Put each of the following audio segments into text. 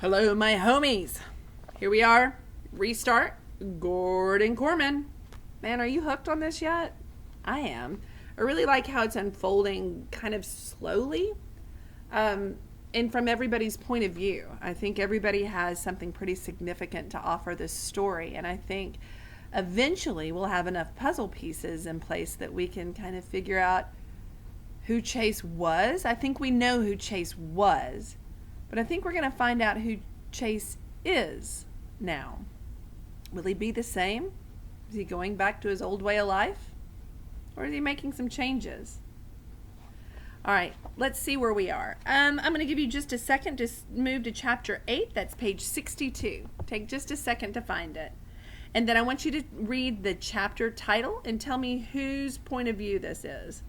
Hello, my homies. Here we are. Restart. Gordon Corman. Man, are you hooked on this yet? I am. I really like how it's unfolding kind of slowly and from everybody's point of view. I think everybody has something pretty significant to offer this story, and I think eventually we'll have enough puzzle pieces in place that we can kind of figure out who Chase was. I think we know who Chase was, but I think we're going to find out who Chase is now. Will he be the same? Is he going back to his old way of life? Or is he making some changes? All right, let's see where we are. I'm going to give you just a second to move to chapter 8. That's page 62. Take just a second to find it. And then I want you to read the chapter title and tell me whose point of view this is.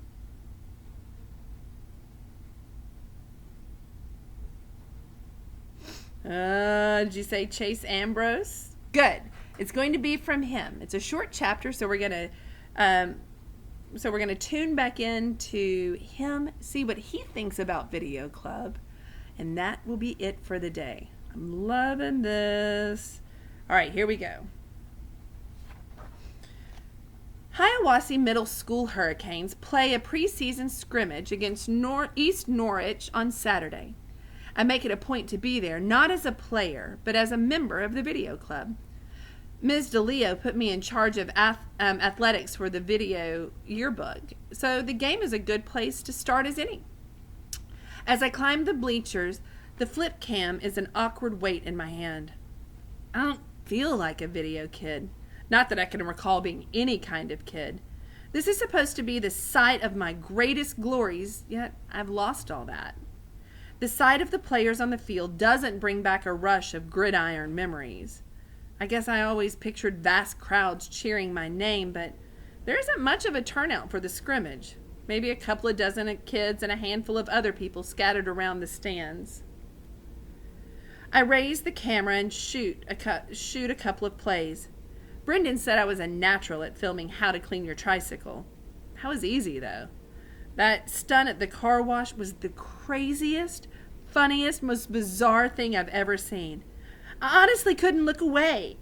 Did you say Chase Ambrose? Good. It's going to be from him. It's a short chapter, so we're going to tune back into him, see what he thinks about Video Club, and that will be it for the day. I'm loving this. All right, here we go. Hiawassee Middle School Hurricanes play a preseason scrimmage against East Norwich on Saturday. I make it a point to be there, not as a player, but as a member of the video club. Ms. DeLeo put me in charge of athletics for the video yearbook, so the game is a good place to start as any. As I climb the bleachers, the flip cam is an awkward weight in my hand. I don't feel like a video kid. Not that I can recall being any kind of kid. This is supposed to be the site of my greatest glories, yet I've lost all that. The sight of the players on the field doesn't bring back a rush of gridiron memories. I guess I always pictured vast crowds cheering my name, but there isn't much of a turnout for the scrimmage. Maybe a couple of dozen kids and a handful of other people scattered around the stands. I raise the camera and shoot a couple of plays. Brendan said I was a natural at filming how to clean your tricycle. That was easy, though. That stunt at the car wash was the craziest, funniest, most bizarre thing I've ever seen. I honestly couldn't look away.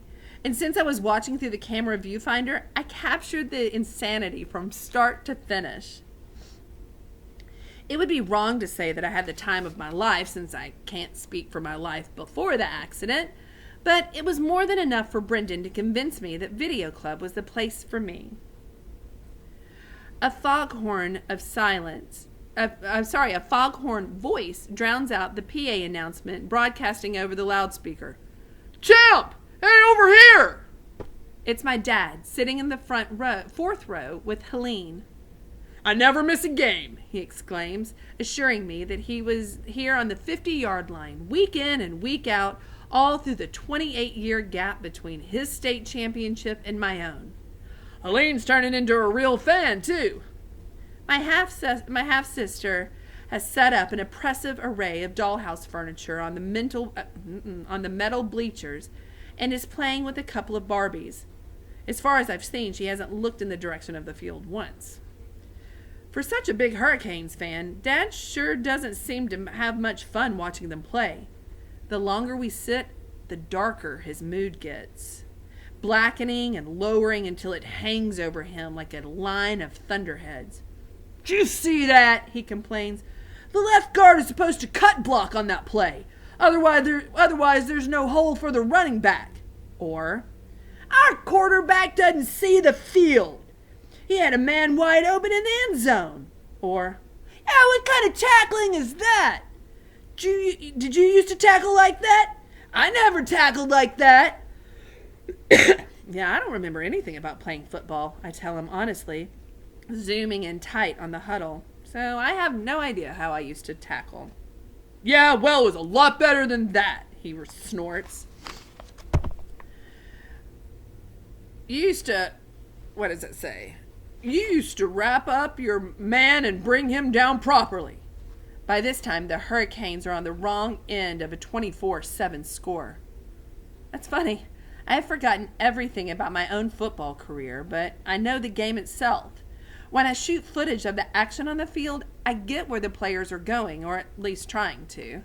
And since I was watching through the camera viewfinder, I captured the insanity from start to finish. It would be wrong to say that I had the time of my life, since I can't speak for my life before the accident, but it was more than enough for Brendan to convince me that Video Club was the place for me. A foghorn voice drowns out the PA announcement broadcasting over the loudspeaker. "Champ! Hey, over here!" It's my dad, sitting in the fourth row with Helene. "I never miss a game," he exclaims, assuring me that he was here on the 50-yard line, week in and week out, all through the 28-year gap between his state championship and my own. "Helene's turning into a real fan, too." My half-sister has set up an impressive array of dollhouse furniture on the metal bleachers and is playing with a couple of Barbies. As far as I've seen, she hasn't looked in the direction of the field once. For such a big Hurricanes fan, Dad sure doesn't seem to have much fun watching them play. The longer we sit, the darker his mood gets, blackening and lowering until it hangs over him like a line of thunderheads. "Did you see that?" he complains. "The left guard is supposed to cut block on that play. Otherwise there's no hole for the running back." Or, "Our quarterback doesn't see the field. He had a man wide open in the end zone." Or, "Yeah, what kind of tackling is that? Did you used to tackle like that? I never tackled like that." Yeah, I don't remember anything about playing football, I tell him honestly, zooming in tight on the huddle. So I have no idea how I used to tackle. "Yeah, well, it was a lot better than that," he snorts. "You used to, what does it say? You used to wrap up your man and bring him down properly." By this time, the Hurricanes are on the wrong end of a 24-7 score. That's funny. I have forgotten everything about my own football career, but I know the game itself. When I shoot footage of the action on the field, I get where the players are going, or at least trying to.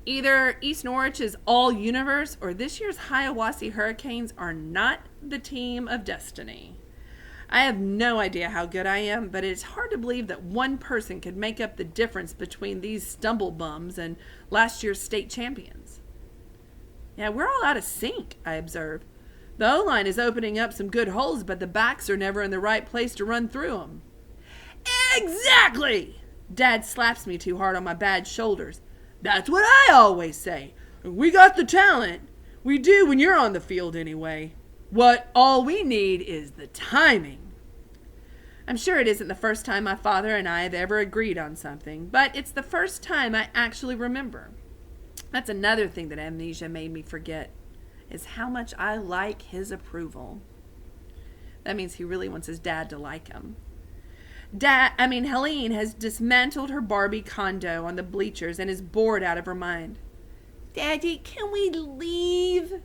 Either East Norwich is all universe or this year's Hiawassee Hurricanes are not the team of destiny. I have no idea how good I am, but it's hard to believe that one person could make up the difference between these stumble bums and last year's state champions. Yeah, we're all out of sync, I observe. The O-line is opening up some good holes, but the backs are never in the right place to run through them. Exactly! Dad slaps me too hard on my bad shoulders. That's what I always say. We got the talent. We do when you're on the field anyway. All we need is the timing. I'm sure it isn't the first time my father and I have ever agreed on something, but it's the first time I actually remember. That's another thing that amnesia made me forget, is how much I like his approval. That means he really wants his dad to like him. Helene has dismantled her Barbie condo on the bleachers and is bored out of her mind. Daddy, can we leave?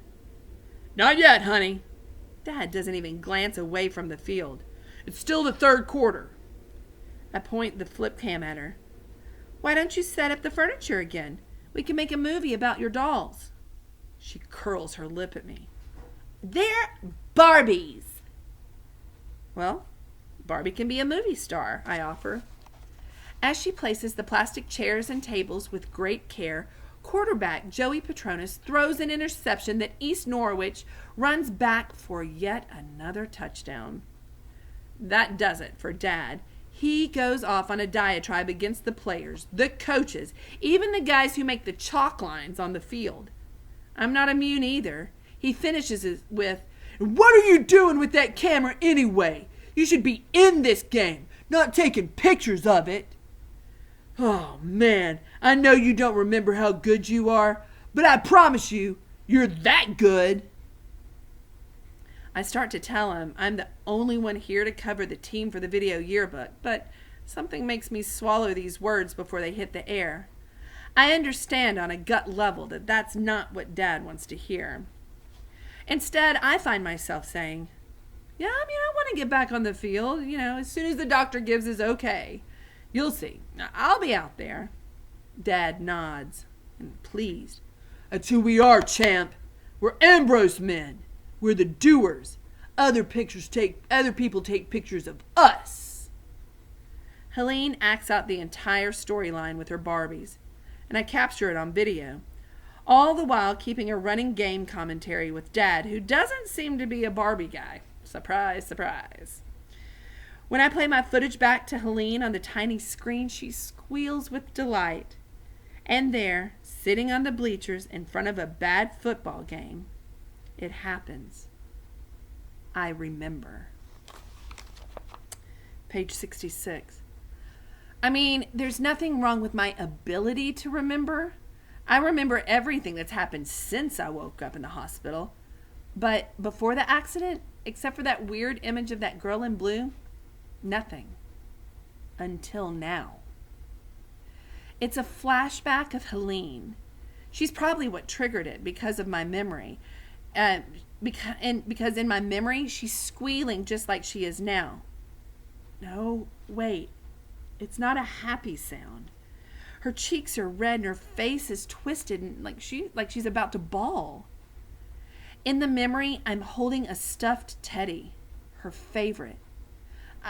Not yet, honey. Dad doesn't even glance away from the field. It's still the third quarter. I point the flip cam at her. Why don't you set up the furniture again? We can make a movie about your dolls. She curls her lip at me. They're Barbies. Well, Barbie can be a movie star, I offer. As she places the plastic chairs and tables with great care, quarterback Joey Petronas throws an interception that East Norwich runs back for yet another touchdown. That does it for Dad. He goes off on a diatribe against the players, the coaches, even the guys who make the chalk lines on the field. I'm not immune either. He finishes it with, "What are you doing with that camera anyway? You should be in this game, not taking pictures of it." Oh, man, I know you don't remember how good you are, but I promise you, you're that good. I start to tell him I'm the only one here to cover the team for the video yearbook, but something makes me swallow these words before they hit the air. I understand on a gut level that that's not what Dad wants to hear. Instead, I find myself saying, I want to get back on the field, as soon as the doctor gives his okay. You'll see. I'll be out there. Dad nods and pleased. That's who we are, champ. We're Ambrose men. We're the doers. Other people take pictures of us. Helene acts out the entire storyline with her Barbies, and I capture it on video, all the while keeping a running game commentary with Dad, who doesn't seem to be a Barbie guy. Surprise, surprise. When I play my footage back to Helene on the tiny screen, she squeals with delight. And there, sitting on the bleachers in front of a bad football game, it happens. I remember. Page 66. There's nothing wrong with my ability to remember. I remember everything that's happened since I woke up in the hospital. But before the accident, except for that weird image of that girl in blue, nothing. Until now. It's a flashback of Helene. She's probably what triggered it because of my memory. Because in my memory, she's squealing just like she is now. No, wait. It's not a happy sound. Her cheeks are red and her face is twisted and like she's about to bawl. In the memory, I'm holding a stuffed teddy, her favorite.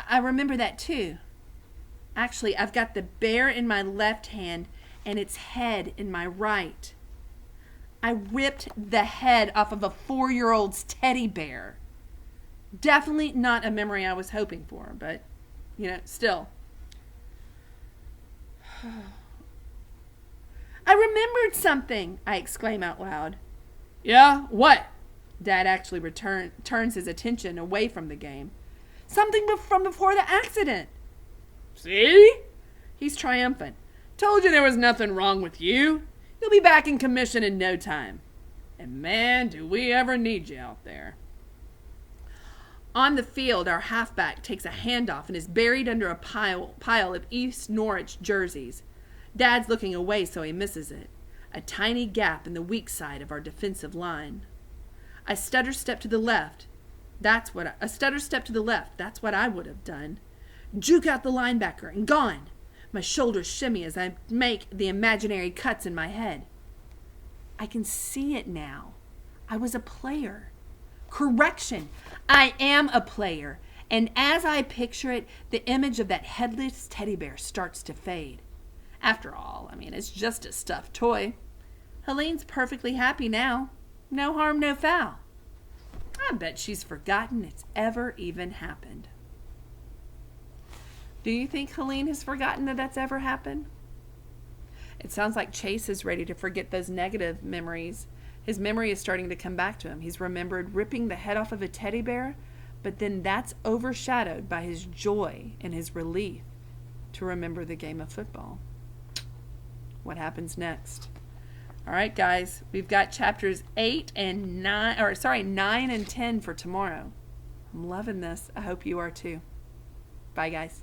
I remember that too. Actually, I've got the bear in my left hand and its head in my right. I ripped the head off of a 4-year-old's teddy bear. Definitely not a memory I was hoping for, but, still. I remembered something, I exclaim out loud. Yeah, what? Dad actually turns his attention away from the game. Something from before the accident. See? He's triumphant. Told you there was nothing wrong with you. You'll be back in commission in no time. And man, do we ever need you out there. On the field, our halfback takes a handoff and is buried under a pile of East Norwich jerseys. Dad's looking away so he misses it. A tiny gap in the weak side of our defensive line. A stutter step to the left. That's what I would have done. Juke out the linebacker and gone. My shoulders shimmy as I make the imaginary cuts in my head. I can see it now. I was a player. Correction, I am a player. And as I picture it, the image of that headless teddy bear starts to fade. After all, it's just a stuffed toy. Helene's perfectly happy now. No harm, no foul. I bet she's forgotten it's ever even happened. Do you think Helene has forgotten that that's ever happened? It sounds like Chase is ready to forget those negative memories. His memory is starting to come back to him. He's remembered ripping the head off of a teddy bear, but then that's overshadowed by his joy and his relief to remember the game of football. What happens next? All right, guys, we've got chapters 9 and 10 for tomorrow. I'm loving this. I hope you are too. Bye, guys.